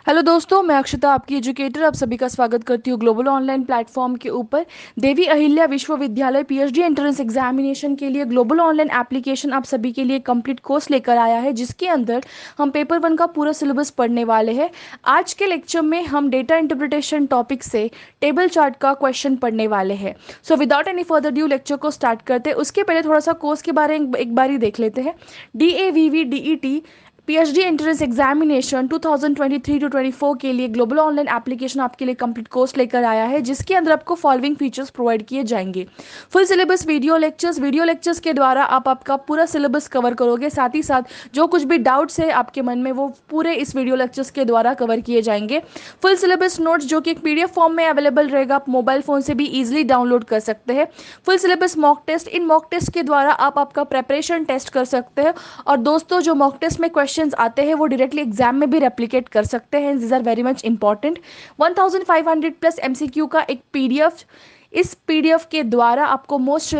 Hello दोस्तों, मैं अक्षता आपकी एजुकेटर आप सभी का स्वागत करती हूँ ग्लोबल ऑनलाइन प्लेटफॉर्म के ऊपर। देवी अहिल्या विश्वविद्यालय पीएचडी एंट्रेंस एग्जामिनेशन के लिए ग्लोबल ऑनलाइन एप्लीकेशन आप सभी के लिए कंप्लीट कोर्स लेकर आया है, जिसके अंदर हम पेपर 1 का पूरा सिलेबस पढ़ने वाले हैं। आज के लेक्चर में हम डेटा इंटरप्रिटेशन टॉपिक से टेबल चार्ट का क्वेश्चन पढ़ने वाले हैं। So without any further due lecture को स्टार्ट करते हैं। उसके पहले थोड़ा सा कोर्स के बारे में एक बार ही देख लेते हैं। DAVV PhD entrance examination 2023 to 24 के लिए ग्लोबल ऑनलाइन एप्लीकेशन आपके लिए कंप्लीट कोर्स लेकर आया है, जिसके अंदर आपको फॉलोइंग फीचर्स प्रोवाइड किए जाएंगे। फुल सिलेबस वीडियो लेक्चर्स के द्वारा आप आपका पूरा सिलेबस कवर करोगे। साथ ही साथ जो कुछ भी डाउट्स है आपके मन में वो पूरे इस वीडियो लेक्चर्स के द्वारा कवर किए जाएंगे। फुल सिलेबस नोट्स जो कि एक पीडीएफ फॉर्म में अवेलेबल रहेगा, आप मोबाइल फोन से भी इजीली डाउनलोड कर सकते हैं। फुल सिलेबस मॉक टेस्ट, इन मॉक टेस्ट के द्वारा आप आपका प्रेपरेशन टेस्ट कर सकते हैं। और दोस्तों, जो मॉक टेस्ट में क्वेश्चंस आते हैं वो डायरेक्टली एग्जाम में भी रेप्लिकेट कर सकते हैं। This are very much important. 1500 plus MCQ का एक पीडीएफ, इस पीडीएफ के द्वारा आपको most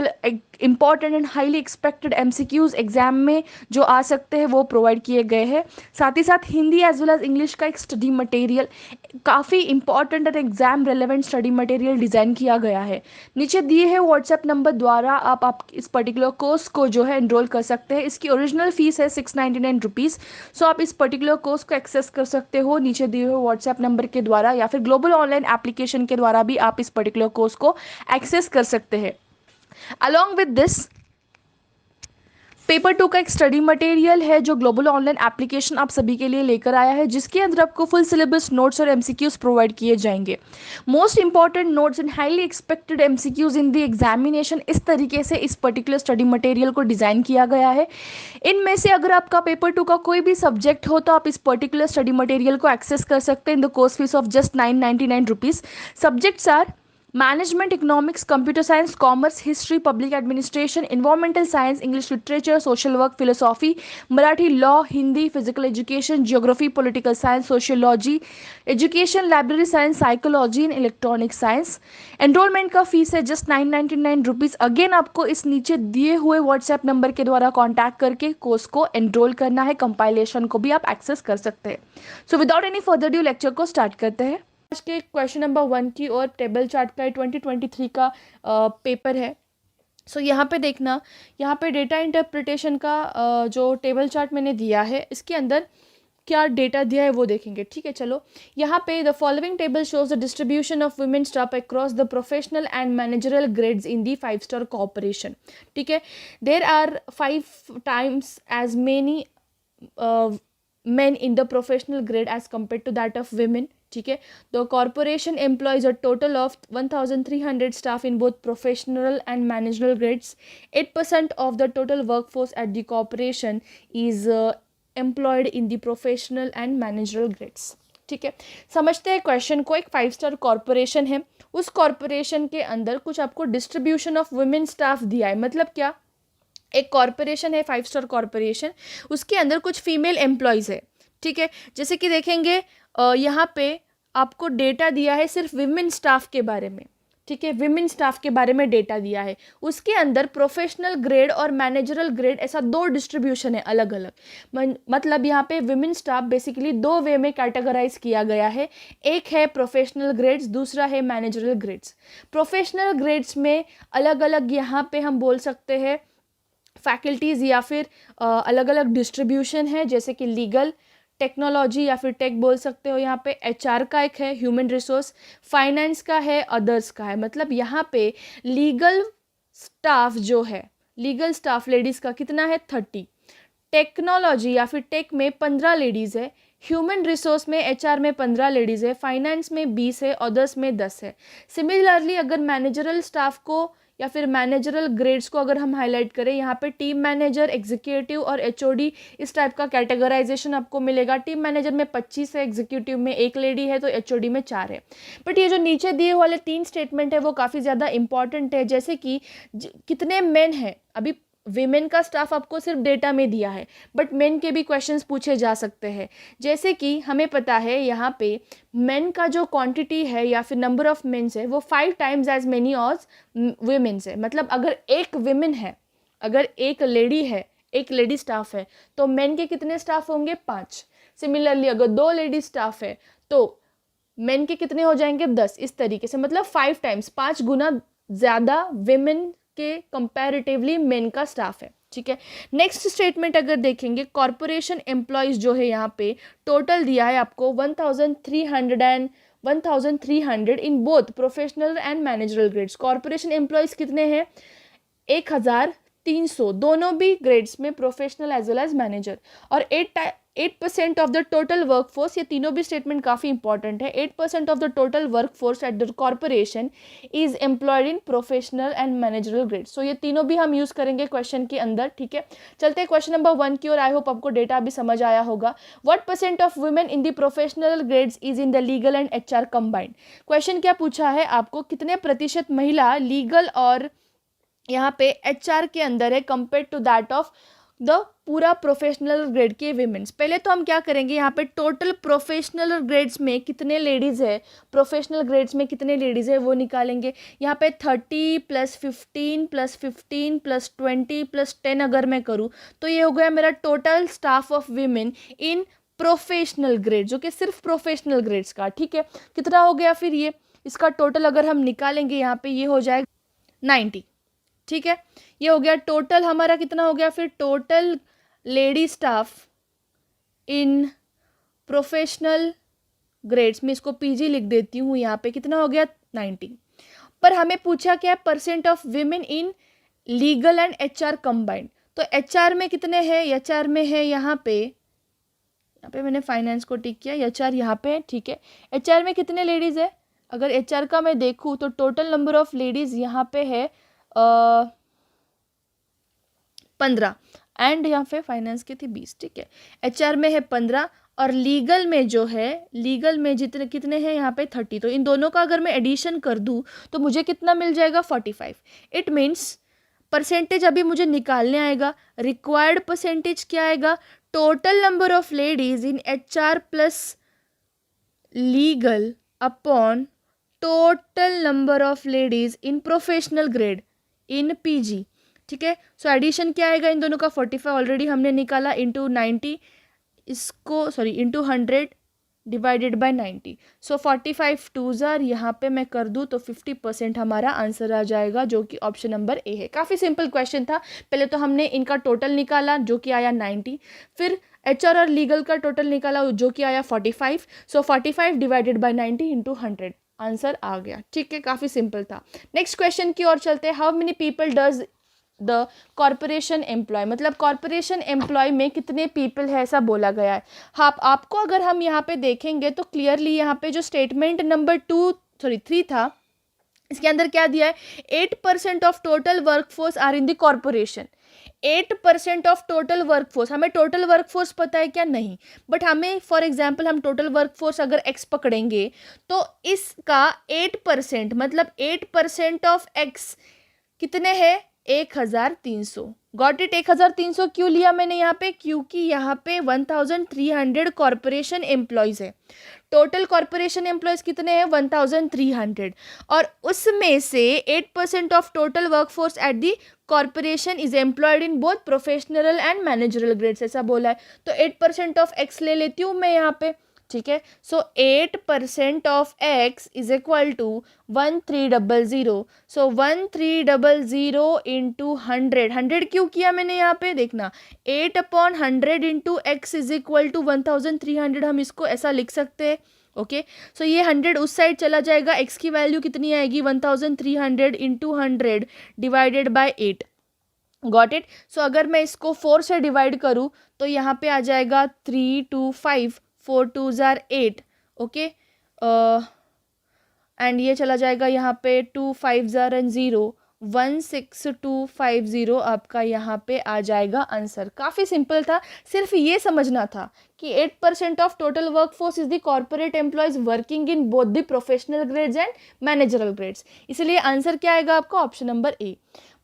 important and highly expected MCQs exam में जो आ सकते हैं वो प्रोवाइड किए गए हैं। साथ ही साथ Hindi as well as English का एक स्टडी मटेरियल, काफ़ी इंपॉर्टेंट और exam relevant study material design किया गया है। नीचे दिए है व्हाट्सएप नंबर द्वारा आप इस पर्टिकुलर कोर्स को जो है एनरोल कर सकते हैं। इसकी ओरिजिनल फीस है 699 रुपीज़। सो आप इस पर्टिकुलर कोर्स को एक्सेस कर सकते हो नीचे दिए हुए व्हाट्सएप नंबर के द्वारा, या फिर ग्लोबल ऑनलाइन एप्लीकेशन के द्वारा भी आप इस पर्टिकुलर कोर्स को एक्सेस कर सकते हैं। अलॉन्ग विद दिस, पेपर 2 का एक स्टडी मटेरियल है जो ग्लोबल ऑनलाइन एप्लीकेशन आप सभी के लिए लेकर आया है, जिसके अंदर आपको फुल सिलेबस नोट्स और एमसीक्यूज प्रोवाइड किए जाएंगे। Most important notes and highly expected MCQs in the examination, इस तरीके से इस पर्टिकुलर स्टडी मटेरियल को डिज़ाइन किया गया है। इनमें से अगर आपका पेपर 2 का कोई भी सब्जेक्ट हो तो आप इस पर्टिकुलर स्टडी मटेरियल को एक्सेस कर सकते हैं in the course fees of just 999 rupees. Subjects are management, economics, computer science, commerce, history, public administration, environmental science, English literature, social work, philosophy, Marathi law, Hindi, physical education, geography, political science, sociology, education, library science, psychology and electronic science. Enrolment का fees है just 999 rupees. Again आपको इस नीचे दिए हुए WhatsApp number के द्वारा contact करके कोर्स को एनरोल करना है। कंपाइलेशन को भी आप एक्सेस कर सकते हैं। So without any further due lecture को स्टार्ट करते हैं। आज के क्वेश्चन नंबर 1 की और टेबल चार्ट का 2023 का पेपर है। सो यहाँ पे देखना, यहाँ पे डेटा इंटरप्रिटेशन का जो टेबल चार्ट मैंने दिया है, इसके अंदर क्या डेटा दिया है वो देखेंगे। ठीक है, चलो यहाँ पे the following table shows the distribution of women staff across the professional and managerial grades in the five-star corporation. ठीक है, there are 5 times as many men in the professional grade as compared to that of women. ठीक है, the corporation employs a total of 1300 staff in both professional and managerial grades. 8% of the total workforce at the corporation is employed in the professional and managerial grades. ठीक है, समझते हैं question को। एक five-star corporation है, उस corporation के अंदर कुछ आपको डिस्ट्रीब्यूशन ऑफ वुमेन स्टाफ दिया है। मतलब क्या, एक कॉर्पोरेशन है 5-स्टार कॉर्पोरेशन, उसके अंदर कुछ फीमेल एम्प्लॉयज़ है। ठीक है, जैसे कि देखेंगे यहाँ पे आपको डेटा दिया है सिर्फ विमेन स्टाफ के बारे में। ठीक है, विमेन स्टाफ के बारे में डेटा दिया है। उसके अंदर प्रोफेशनल ग्रेड और मैनेजरल ग्रेड, ऐसा 2 डिस्ट्रीब्यूशन है अलग अलग। मतलब यहाँ पे विमेन स्टाफ बेसिकली 2 वे में कैटेगराइज किया गया है। एक है प्रोफेशनल ग्रेड्स, दूसरा है मैनेजरल ग्रेड्स। प्रोफेशनल ग्रेड्स में अलग अलग यहाँ पे हम बोल सकते हैं फैकल्टीज़ या फिर अलग अलग डिस्ट्रीब्यूशन है, जैसे कि लीगल, टेक्नोलॉजी या फिर टेक बोल सकते हो। यहाँ पे एचआर का एक है, ह्यूमन रिसोर्स, फाइनेंस का है, अदर्स का है। मतलब यहाँ पे लीगल स्टाफ जो है, लीगल स्टाफ लेडीज़ का कितना है 30, टेक्नोलॉजी या फिर टेक में 15 लेडीज़ है, ह्यूमन रिसोर्स में एचआर में 15 लेडीज़ है, फाइनेंस में 20 है, अदर्स में 10 है। सिमिलरली अगर मैनेजरल स्टाफ को या फिर मैनेजरल ग्रेड्स को अगर हम हाईलाइट करें, यहाँ पे टीम मैनेजर, एग्जीक्यूटिव और एचओडी इस टाइप का कैटेगराइजेशन आपको मिलेगा। टीम मैनेजर में 25 है, एग्जीक्यूटिव में 1 लेडी है, तो एचओडी में 4 है। बट ये जो नीचे दिए वाले 3 स्टेटमेंट है वो काफ़ी ज़्यादा इंपॉर्टेंट है, जैसे कि कितने मेन हैं। अभी विमेन का स्टाफ आपको सिर्फ डेटा में दिया है, बट मेन के भी क्वेश्चंस पूछे जा सकते हैं। जैसे कि हमें पता है यहाँ पे मेन का जो क्वांटिटी है या फिर नंबर ऑफ मेन्स है वो 5 times एज मेनी ऑज वुमेन्स है। मतलब अगर एक विमेन है, अगर एक लेडी है, एक लेडी स्टाफ है, तो मेन के कितने स्टाफ होंगे 5। सिमिलरली अगर 2 लेडी स्टाफ है तो मेन के कितने हो जाएंगे 10, इस तरीके से, मतलब 5 टाइम्स, 5 गुना ज़्यादा विमेन के कंपैरेटिवली मेन का स्टाफ है, ठीक है। नेक्स्ट स्टेटमेंट अगर देखेंगे, कॉरपोरेशन एम्प्लॉयज़ जो है यहाँ पे टोटल दिया है आपको 1300 in both professional and managerial grades. Corporation employees कितने हैं 1300, दोनों भी ग्रेड्स में, professional as well as manager. और 8% ऑफ द टोटल वर्कफोर्स, ये तीनों भी स्टेटमेंट काफ़ी इंपॉर्टेंट है, 8% of the total workforce at the corporation is employed in professional and managerial grades. So ये तीनों भी हम यूज़ करेंगे क्वेश्चन के अंदर, ठीक है। चलते हैं क्वेश्चन नंबर 1 की ओर। आई होप आपको डेटा भी समझ आया होगा। What percent of women in the professional grades is in the legal and HR combined. Question क्या पूछा है आपको, कितने प्रतिशत महिला लीगल और यहाँ पे HR के अंदर है compare to that of the पूरा प्रोफेशनल ग्रेड के विमेन्स। पहले तो हम क्या करेंगे, यहाँ पे टोटल प्रोफेशनल ग्रेड्स में कितने लेडीज़ है, प्रोफेशनल ग्रेड्स में कितने लेडीज़ है वो निकालेंगे। यहाँ पे 30 + 15 + 15 + 20 + 10 अगर मैं करूँ तो ये हो गया मेरा total staff of women in professional grade, जो कि सिर्फ प्रोफेशनल ग्रेड्स का, ठीक है। कितना हो गया फिर ये, इसका टोटल अगर हम निकालेंगे यहाँ पे ये हो जाएगा 90, ठीक है। ये हो गया टोटल हमारा, कितना हो गया फिर total lady staff in professional grades में, इसको PG लिख देती हूँ यहाँ पे, कितना हो गया 90। पर हमें पूछा क्या, percent of women in legal and HR combined. तो HR में कितने हैं, HR में है यहाँ पे मैंने फाइनेंस को टिक किया, HR यहाँ पे, ठीक है। HR में कितने लेडीज़ है, अगर HR का मैं देखूँ तो टोटल नंबर ऑफ लेडीज़ यहाँ पे है 15 एंड यहाँ पे फाइनेंस की थी 20, ठीक है। HR में है 15 और लीगल में जो है, लीगल में जितने कितने हैं यहाँ पे 30। तो इन दोनों का अगर मैं एडिशन कर दूँ तो मुझे कितना मिल जाएगा 45। इट मीन्स परसेंटेज अभी मुझे निकालने आएगा, रिक्वायर्ड परसेंटेज क्या आएगा, total number of ladies in HR plus legal upon total number of ladies in professional grade in PG, ठीक है। सो एडिशन क्या आएगा इन दोनों का 45 ऑलरेडी हमने निकाला, इंटू 90, इसको सॉरी इंटू 100 डिवाइडेड बाय 90। सो 45 2 यहाँ पे मैं कर दूँ तो 50% हमारा आंसर आ जाएगा, जो कि ऑप्शन नंबर A है। काफ़ी सिंपल क्वेश्चन था। पहले तो हमने इनका टोटल निकाला जो कि आया 90, फिर HR और लीगल का टोटल निकाला जो कि आया 45। सो 45 डिवाइडेड बाय 90 इंटू 100, आंसर आ गया, ठीक है। काफ़ी सिंपल था। नेक्स्ट क्वेश्चन की ओर चलते हैं। How many people does the corporation employ, मतलब कॉरपोरेशन एम्प्लॉय में कितने पीपल है ऐसा बोला गया है। हाँ, आपको अगर हम यहाँ पे देखेंगे तो क्लियरली यहाँ पे जो स्टेटमेंट नंबर 3 था, इसके अंदर क्या दिया है, 8% of total workforce are in the corporation. 8% of total workforce, हमें टोटल वर्कफोर्स पता है क्या, नहीं, बट हमें फॉर एग्जांपल हम टोटल वर्कफोर्स अगर X पकड़ेंगे तो इसका 8% मतलब 8% ऑफ X कितने हैं 1300। Got it. 1300 क्यों लिया मैंने यहाँ पे, क्योंकि यहाँ पे 1300 कॉरपोरेशन एम्प्लॉयज़ है। टोटल कॉरपोरेशन एम्प्लॉयज़ कितने हैं 1300, और उसमें से 8% of total workforce at the corporation is employed in both professional and managerial grades, ऐसा बोला है। तो 8% ऑफ X ले लेती हूँ मैं यहाँ पे, ठीक है। So 8% of X is equal to 1300। So 1300 into 100 क्यों किया मैंने यहाँ पे, देखना 8/100 into X is equal to 1300, हम इसको ऐसा लिख सकते हैं, ओके। सो ये 100 उस साइड चला जाएगा, X की वैल्यू कितनी आएगी 1300 into 100 divided by 8। Got it. So अगर मैं इसको 4 से डिवाइड करूँ तो यहाँ पे आ जाएगा 3 2 5, 4 2 8, ओके। एंड ये चला जाएगा यहाँ पे 2 5 0, 16250 आपका यहाँ पे आ जाएगा आंसर। काफ़ी सिंपल था, सिर्फ ये समझना था कि 8% of total workforce is the corporate employees working in both the professional grades and managerial grades, इसलिए आंसर क्या आएगा आपका option number A।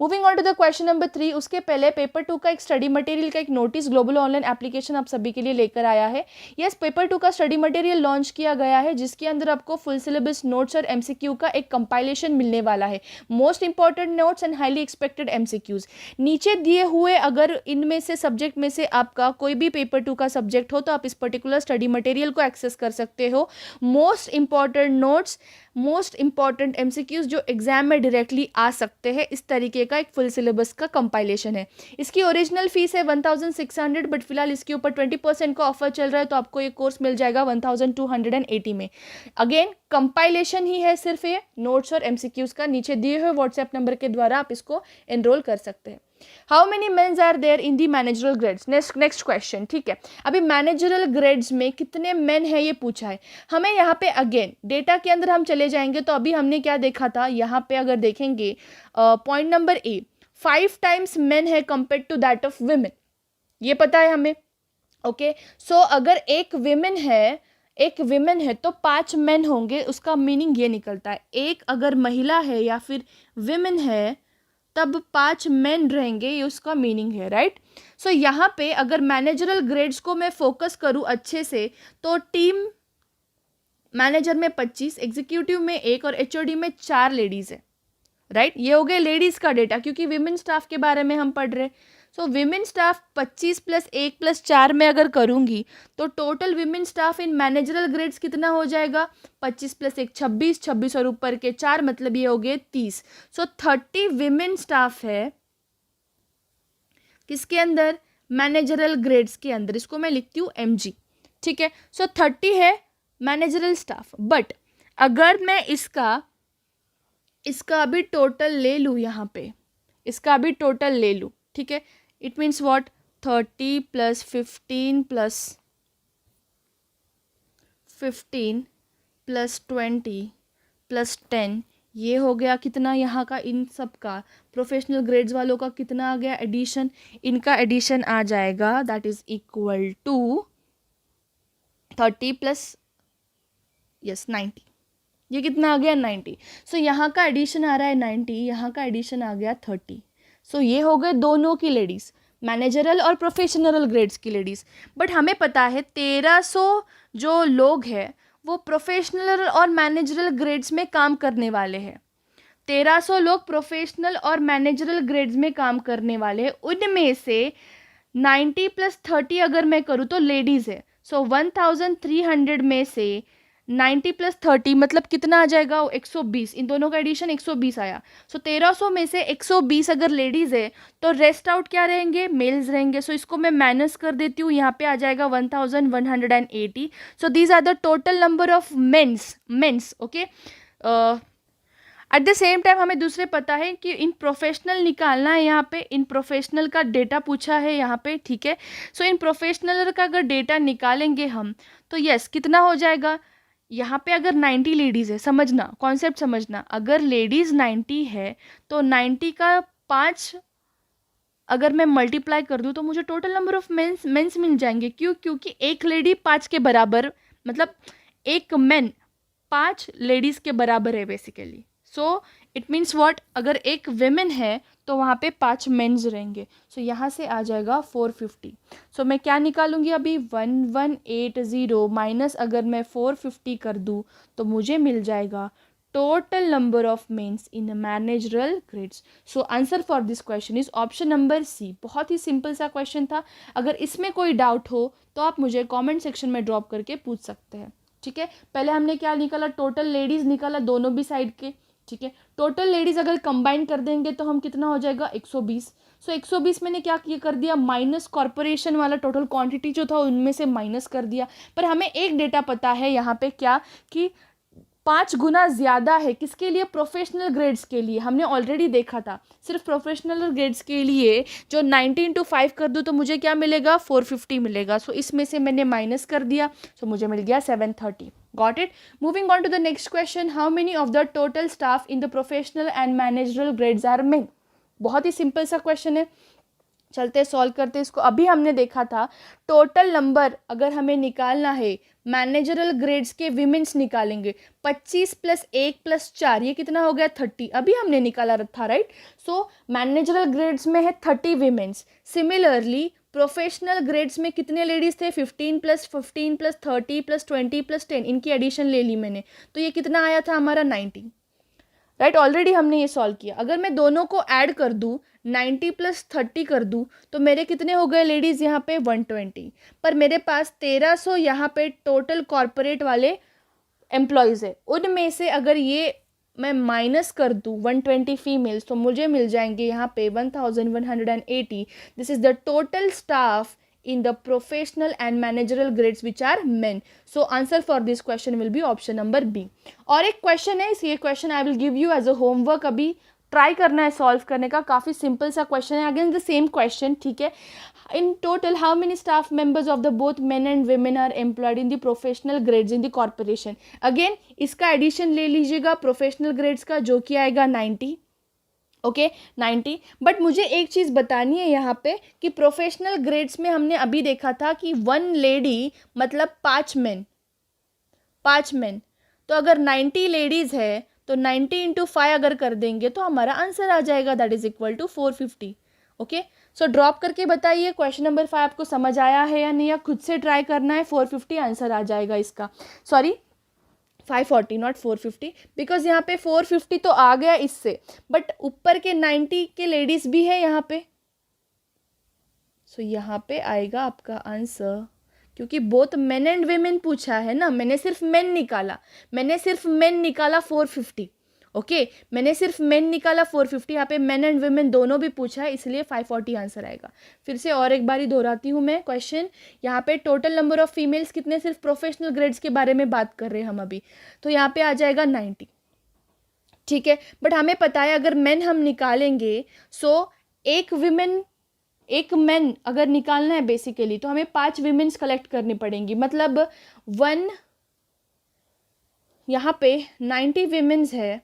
Moving on to the question number 3, उसके पहले पेपर 2 का एक स्टडी मटेरियल का एक नोटिस ग्लोबल ऑनलाइन एप्लीकेशन आप सभी के लिए लेकर आया है। यस, पेपर 2 का स्टडी मटेरियल लॉन्च किया गया है, जिसके अंदर आपको फुल सिलेबस नोट्स और एमसीक्यू का एक कंपाइलेशन मिलने वाला है। Most important notes and highly expected MCQs नीचे दिए हुए, अगर इनमें से सब्जेक्ट में से आपका कोई भी पेपर 2 का सब्जेक्ट हो तो आप इस पर्टिकुलर स्टडी मटेरियल को एक्सेस कर सकते हो। Most important notes, most important MCQs जो एग्जाम में डायरेक्टली आ सकते हैं, इस तरीके का एक फुल सिलेबस का कंपाइलेशन है। इसकी ओरिजिनल फीस है 1600, बट फिलहाल इसके ऊपर 20% का ऑफर चल रहा है, तो आपको ये कोर्स मिल जाएगा 1280 में। अगेन कंपाइलेशन ही है सिर्फ ये नोट्स और एमसीक्यूज का। नीचे दिए हुए व्हाट्सएप नंबर के द्वारा आप इसको एनरोल कर सकते हैं। How many mens are there in the managerial grades? Next question, ठीक है। अभी मैनेजरल ग्रेड्स में कितने मेन है ये पूछा है हमें। यहाँ पे अगेन डेटा के अंदर हम चले जाएंगे, तो अभी हमने क्या देखा था, यहाँ पे अगर देखेंगे point number A, 5 times men है compare to that of women, ये पता है हमें। ओके, सो अगर एक विमेन है तो 5 मेन होंगे, उसका मीनिंग ये निकलता है, एक अगर महिला है या फिर विमेन है तब 5 मेन रहेंगे, ये उसका मीनिंग है, राइट। सो यहाँ पे अगर मैनेजरल ग्रेड्स को मैं फोकस करूँ अच्छे से, तो टीम मैनेजर में 25, एग्जीक्यूटिव में 1 और एचओडी में 4 लेडीज़ है, राइट। ये हो गए लेडीज़ का डेटा, क्योंकि विमेन स्टाफ के बारे में हम पढ़ रहे। सो विमेन स्टाफ 25 + 1 + 4 में अगर करूँगी तो टोटल विमेन स्टाफ इन मैनेजरल ग्रेड्स कितना हो जाएगा, 25 + 1 26, 26 और ऊपर के 4, मतलब ये हो गए 30। सो 30 विमेन स्टाफ है किसके अंदर, मैनेजरल ग्रेड्स के अंदर। इसको मैं लिखती हूँ MG, ठीक है। सो 30 है मैनेजरल स्टाफ, बट अगर मैं इसका अभी टोटल ले लूँ, यहाँ पे इसका अभी टोटल ले लूँ, ठीक है। इट मीन्स व्हाट, 30 + 15 + 15 + 20 + 10, ये हो गया कितना यहाँ का, इन सब का प्रोफेशनल ग्रेड्स वालों का कितना आ गया एडिशन, इनका एडिशन आ जाएगा, दैट इज इक्वल टू 30 + 90, ये कितना आ गया 90। सो यहाँ का एडिशन आ रहा है 90, यहाँ का एडिशन आ गया 30। सो ये हो गए दोनों की लेडीज़, मैनेजरल और प्रोफेशनल ग्रेड्स की लेडीज़। बट हमें पता है 1300 जो लोग हैं वो प्रोफेशनल और मैनेजरल ग्रेड्स में काम करने वाले हैं। 1300 लोग प्रोफेशनल और मैनेजरल ग्रेड्स में काम करने वाले हैं, उनमें से 90 + 30 अगर मैं करूँ तो लेडीज़ है। सो 1300 में से 90 + 30 मतलब कितना आ जाएगा, 120, इन दोनों का एडिशन 120 आया। सो 1300 में से 120 अगर लेडीज़ है तो रेस्ट आउट क्या रहेंगे, मेल्स रहेंगे। सो इसको मैं माइनस कर देती हूँ, यहाँ पे आ जाएगा 1180। So these are the total number of mens, okay. At the same time हमें दूसरे पता है कि इन प्रोफेशनल निकालना है, यहाँ पे इन प्रोफेशनल का डेटा पूछा है यहाँ पे, ठीक है। सो इन प्रोफेशनल का अगर डेटा निकालेंगे हम तो यस कितना हो जाएगा, यहाँ पे अगर 90 लेडीज़ है, समझना कॉन्सेप्ट समझना, अगर लेडीज़ 90 है तो 90 का 5 अगर मैं मल्टीप्लाई कर दूँ तो मुझे टोटल नंबर ऑफ मेंस मिल जाएंगे। क्योंकि एक लेडी 5 के बराबर, मतलब एक मैन 5 लेडीज़ के बराबर है basically. So it means what, अगर एक वेमेन है तो वहाँ पे 5 मेंस रहेंगे। सो यहाँ से आ जाएगा 450। सो मैं क्या निकालूंगी अभी, 1180 माइनस अगर मैं 450 कर दूँ तो मुझे मिल जाएगा total number of mens in managerial grades. So answer for this question is option number C. बहुत ही सिंपल सा क्वेश्चन था, अगर इसमें कोई डाउट हो तो आप मुझे कॉमेंट सेक्शन में ड्रॉप करके पूछ सकते हैं, ठीक है। पहले हमने क्या निकाला, टोटल लेडीज़ निकाला दोनों भी साइड के, ठीक है। टोटल लेडीज़ अगर कंबाइन कर देंगे तो हम कितना हो जाएगा, 120। सो 120 मैंने क्या कर दिया, माइनस कॉर्पोरेशन वाला टोटल क्वांटिटी जो था उनमें से माइनस कर दिया। पर हमें एक डेटा पता है यहाँ पे क्या, कि 5 गुना ज़्यादा है किसके लिए, प्रोफेशनल ग्रेड्स के लिए। हमने ऑलरेडी देखा था सिर्फ प्रोफेशनल ग्रेड्स के लिए जो 90 × 5 कर दूँ तो मुझे क्या मिलेगा, 450 मिलेगा। सो इसमें से मैंने माइनस कर दिया, सो मुझे मिल गया 730। Got it. Moving on to the next question, how many of the total staff in the professional and managerial grades are men. बहुत ही सिंपल सा क्वेश्चन है। चलते सॉल्व करते इसको। अभी हमने देखा था टोटल नंबर अगर हमें निकालना है, मैनेजरल ग्रेड्स के विमेंस निकालेंगे, 25 + 1 + 4 ये कितना हो गया 30, अभी हमने निकाला था राइट। सो मैनेजरल ग्रेड्स में है 30 विमेंस। सिमिलरली प्रोफेशनल ग्रेड्स में कितने लेडीज थे, 15 + 15 + 30 + 20 + 10, इनकी एडिशन ले ली मैंने, तो ये कितना आया था हमारा 90 राइट। ऑलरेडी हमने ये सॉल्व किया। अगर मैं दोनों को ऐड कर दूँ 90 + 30 कर दूँ तो मेरे कितने हो गए लेडीज़ यहाँ पे 120, पर मेरे पास 1300 यहाँ पे टोटल कॉरपोरेट वाले एम्प्लॉयज़ है। उनमें से अगर ये मैं माइनस कर दूँ 120 फीमेल्स तो मुझे मिल जाएंगे यहाँ पे 1180। This is the total staff in the professional and managerial grades which are men. So answer for this question will be option number B. और एक क्वेश्चन है, ये question I will give you as a homework, अभी try करना है solve करने का। काफ़ी सिंपल सा क्वेश्चन है, अगेन द सेम क्वेश्चन, ठीक है। In total how many staff members of the both men and women are employed in the professional grades in the corporation. Again इसका एडिशन ले लीजिएगा प्रोफेशनल ग्रेड्स का, जो कि आएगा 90, ओके 90। बट मुझे एक चीज़ बतानी है यहाँ पे कि प्रोफेशनल ग्रेड्स में हमने अभी देखा था कि 1 लेडी मतलब 5 मेन, 5 मेन। तो अगर 90 लेडीज़ है तो 90 × 5 अगर कर देंगे तो हमारा आंसर आ जाएगा, that is equal to 450। Okay, so drop करके बताइए क्वेश्चन नंबर 5 आपको समझ आया है या नहीं, या खुद से ट्राई करना है। 450 आंसर आ जाएगा इसका, सॉरी 540 नॉट 450, बिकॉज यहाँ पे 450 तो आ गया इससे, बट ऊपर के 90 के लेडीज भी है यहाँ पे। सो यहाँ पे आएगा आपका आंसर, क्योंकि बोथ मेन एंड वेमेन पूछा है ना, मैंने सिर्फ मेन निकाला 450। ओके, मैंने सिर्फ मेन निकाला 450, यहाँ पे मेन एंड वेमेन दोनों भी पूछा है, इसलिए 540 आंसर आएगा। फिर से और एक बारी दोहराती हूँ मैं क्वेश्चन। यहाँ पे टोटल नंबर ऑफ फीमेल्स कितने, सिर्फ प्रोफेशनल ग्रेड्स के बारे में बात कर रहे हैं हम अभी, तो यहाँ पे आ जाएगा 90, ठीक है। बट हमें पता है अगर मेन हम निकालेंगे, सो एक मेन अगर निकालना है बेसिकली तो हमें 5 विमेन्स कलेक्ट करनी पड़ेंगी, मतलब 1 यहाँ पे 90 विमेन्स है।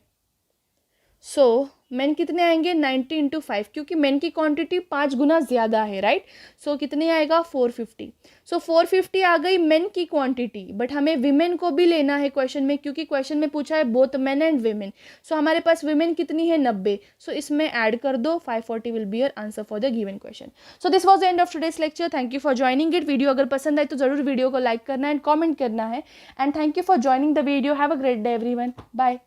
सो मेन कितने आएंगे 90 × 5, क्योंकि मेन की क्वांटिटी 5 गुना ज़्यादा है राइट। सो कितने आएगा 450। सो 450 आ गई मेन की क्वांटिटी, बट हमें विमेन को भी लेना है क्वेश्चन में, क्योंकि क्वेश्चन में पूछा है बोथ मेन एंड विमेन। सो हमारे पास विमेन कितनी है 90, सो इसमें ऐड कर दो, 540 will be your answer for the given question. So this was the end of today's lecture. Thank you for joining it. Video अगर पसंद आए तो जरूर वीडियो को लाइक करना है एंड कॉमेंट करना है, and thank you for joining the video. Have a great day everyone, bye.